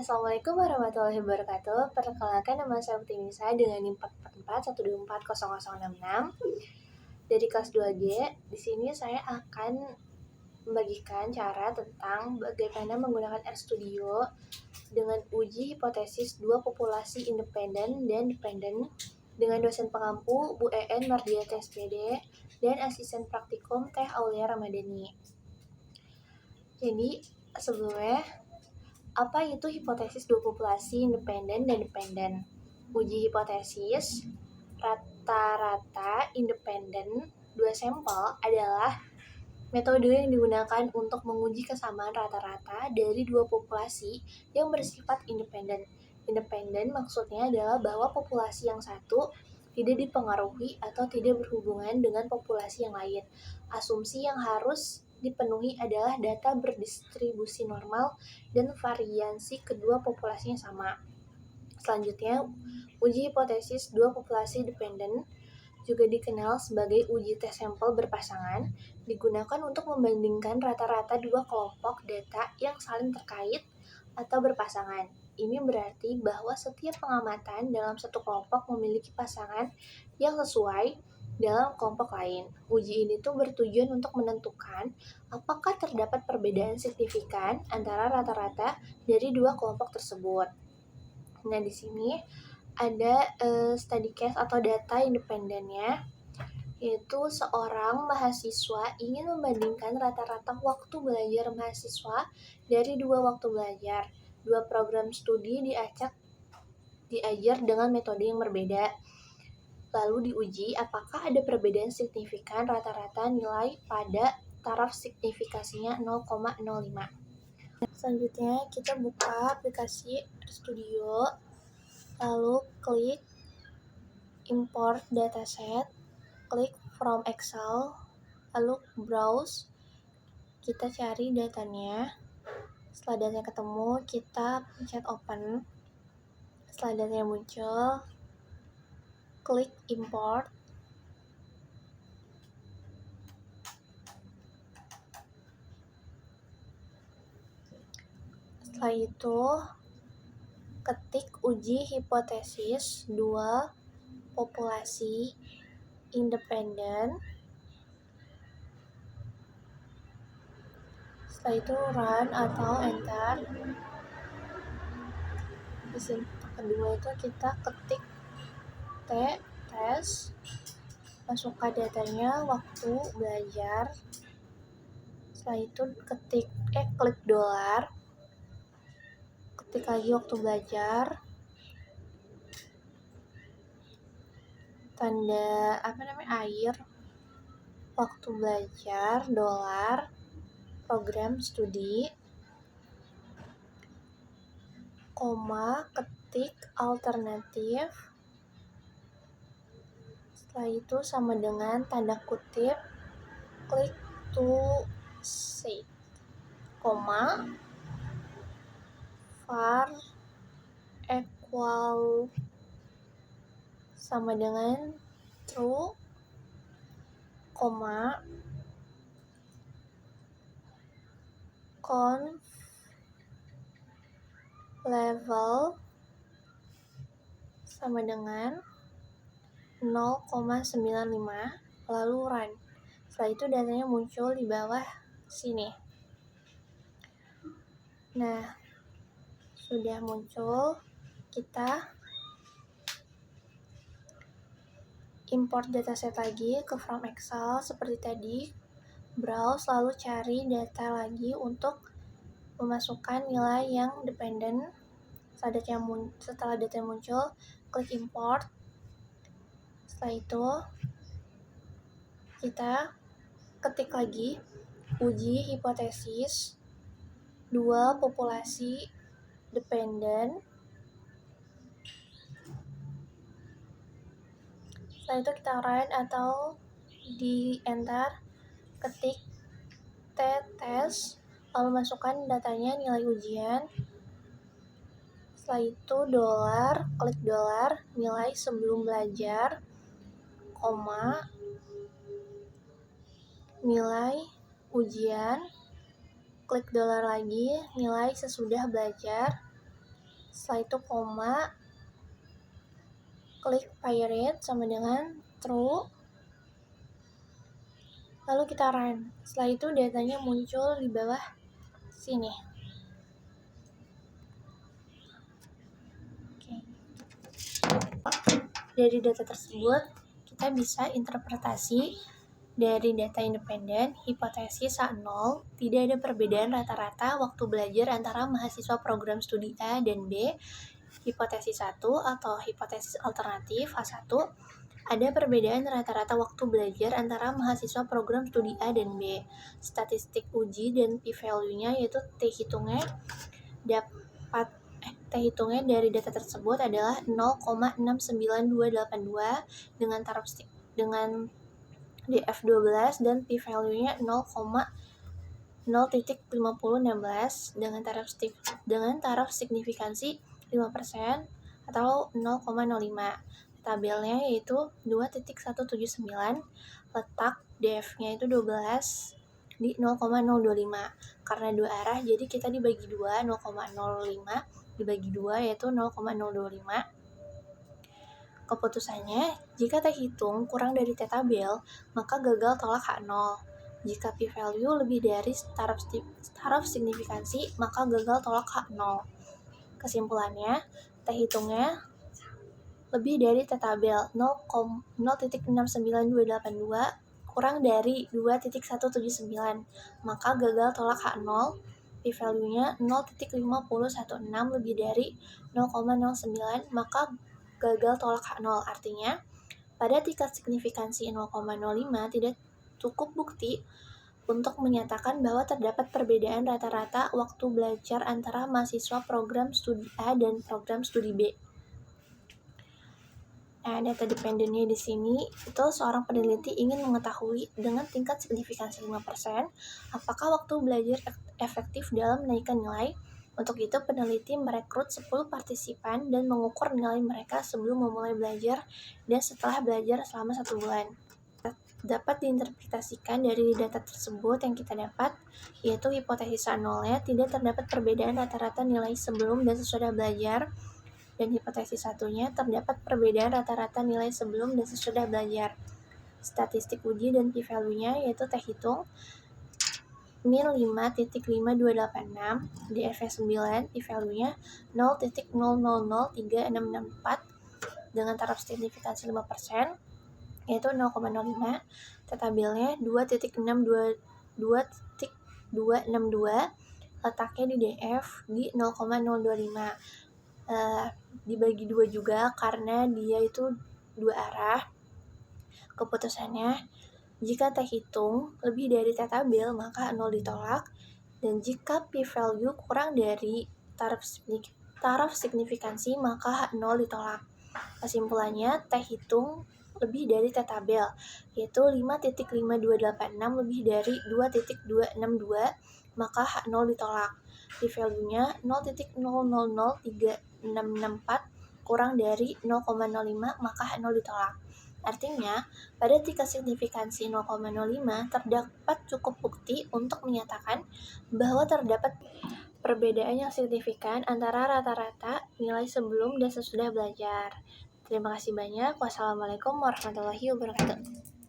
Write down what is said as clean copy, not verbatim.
Assalamualaikum warahmatullahi wabarakatuh. Perkenalkan, nama saya Putri Nisa dengan NIM 44412400066 dari kelas 2G. Di sini saya akan membagikan cara tentang bagaimana menggunakan RStudio dengan uji hipotesis dua populasi independen dan dependen dengan dosen pengampu Bu EN Mardiati SPD dan asisten praktikum Teh Aulia Ramadhani. Jadi sebelumnya, apa itu hipotesis dua populasi independen dan dependen? Uji hipotesis rata-rata independen dua sampel adalah metode yang digunakan untuk menguji kesamaan rata-rata dari dua populasi yang bersifat independen. Independen maksudnya adalah bahwa populasi yang satu tidak dipengaruhi atau tidak berhubungan dengan populasi yang lain. Asumsi yang harus dipenuhi adalah data berdistribusi normal dan variansi kedua populasinya sama. Selanjutnya, uji hipotesis dua populasi dependen juga dikenal sebagai uji tes sampel berpasangan, digunakan untuk membandingkan rata-rata dua kelompok data yang saling terkait atau berpasangan. Ini berarti bahwa setiap pengamatan dalam satu kelompok memiliki pasangan yang sesuai dalam kelompok lain. Uji ini tuh bertujuan untuk menentukan apakah terdapat perbedaan signifikan antara rata-rata dari dua kelompok tersebut. Nah, di sini ada study case atau data independennya, yaitu seorang mahasiswa ingin membandingkan rata-rata waktu belajar mahasiswa dari dua waktu belajar. Dua program studi diajar dengan metode yang berbeda. Lalu diuji apakah ada perbedaan signifikan rata-rata nilai pada taraf signifikasinya 0,05. Selanjutnya kita buka aplikasi RStudio, lalu klik import dataset, klik from Excel, lalu browse, kita cari datanya. Setelah datanya ketemu, kita pencet open. Setelah datanya muncul, klik import. Setelah itu, ketik uji hipotesis dua populasi independen. Setelah itu run atau enter. Di sini kedua itu kita ketik tes, masukkan datanya waktu belajar. Setelah itu klik dolar, ketik lagi waktu belajar, tanda air, waktu belajar, dolar, program studi, koma, ketik alternatif. Setelah itu sama dengan tanda kutip, klik to set, koma, var equal sama dengan true, koma, conf level sama dengan 0,95, lalu run. Setelah itu datanya muncul di bawah sini. Nah, sudah muncul, kita import dataset lagi ke from Excel seperti tadi, browse, lalu cari data lagi untuk memasukkan nilai yang dependen. Setelah data muncul, klik import. Setelah itu kita ketik lagi uji hipotesis dua populasi dependen. Setelah itu kita run atau di enter, ketik tes, lalu masukkan datanya, nilai ujian. Setelah itu dolar, klik dolar, nilai sebelum belajar, koma, nilai ujian, klik dolar lagi, nilai sesudah belajar, setelah itu koma, klik pirate sama dengan true, lalu kita run. Setelah itu datanya muncul di bawah sini. Dari data tersebut, kita bisa interpretasi dari data independen, hipotesis A0, tidak ada perbedaan rata-rata waktu belajar antara mahasiswa program studi A dan B. Hipotesis 1 atau hipotesis alternatif A1, ada perbedaan rata-rata waktu belajar antara mahasiswa program studi A dan B. Statistik uji dan p-value-nya yaitu t-hitungnya dari data tersebut adalah 0,69282 dengan df12 dan p-value-nya 0,0.5016 dengan taraf signifikansi 5% atau 0,05. Tabelnya yaitu 2.179, letak df-nya itu 12 di 0,025. Karena dua arah, jadi kita dibagi 2, 0,05 dibagi 2 yaitu 0,025. Keputusannya, jika t-hitung kurang dari t-tabel, maka gagal tolak H0. Jika p-value lebih dari taraf signifikansi, maka gagal tolak H0. Kesimpulannya, t-hitungnya lebih dari t-tabel 0,69282 kurang dari 2.179, maka gagal tolak H0. P-value-nya 0.5016 lebih dari 0,09, maka gagal tolak H0. Artinya, pada tingkat signifikansi 0,05 tidak cukup bukti untuk menyatakan bahwa terdapat perbedaan rata-rata waktu belajar antara mahasiswa program studi A dan program studi B. Nah, data dependennya di sini itu seorang peneliti ingin mengetahui dengan tingkat signifikansi 5%, apakah waktu belajar efektif dalam menaikkan nilai. Untuk itu, peneliti merekrut 10 partisipan dan mengukur nilai mereka sebelum memulai belajar dan setelah belajar selama 1 bulan. Dapat diinterpretasikan dari data tersebut yang kita dapat, yaitu hipotesis A0-nya tidak terdapat perbedaan rata-rata nilai sebelum dan sesudah belajar, dan hipotesis satunya terdapat perbedaan rata-rata nilai sebelum dan sesudah belajar. Statistik uji dan p-value-nya yaitu t-hitung min 5.5286, df9, p-value-nya 0.003664 dengan taraf signifikansi 5%, yaitu 0,05. T-tabelnya 2.262, letaknya di df di 0,025. Dibagi 2 juga karena dia itu 2 arah. Keputusannya, jika t-hitung lebih dari t-tabel maka 0 ditolak, dan jika p-value kurang dari taraf signifikansi maka 0 ditolak. Kesimpulannya, t-hitung lebih dari t-tabel, yaitu 5.5286 lebih dari 2.262, maka H0 ditolak. P-value-nya 0.003664 kurang dari 0,05, maka H0 ditolak. Artinya, pada tingkat signifikansi 0,05 terdapat cukup bukti untuk menyatakan bahwa terdapat perbedaan yang signifikan antara rata-rata nilai sebelum dan sesudah belajar. Terima kasih banyak. Wassalamualaikum warahmatullahi wabarakatuh.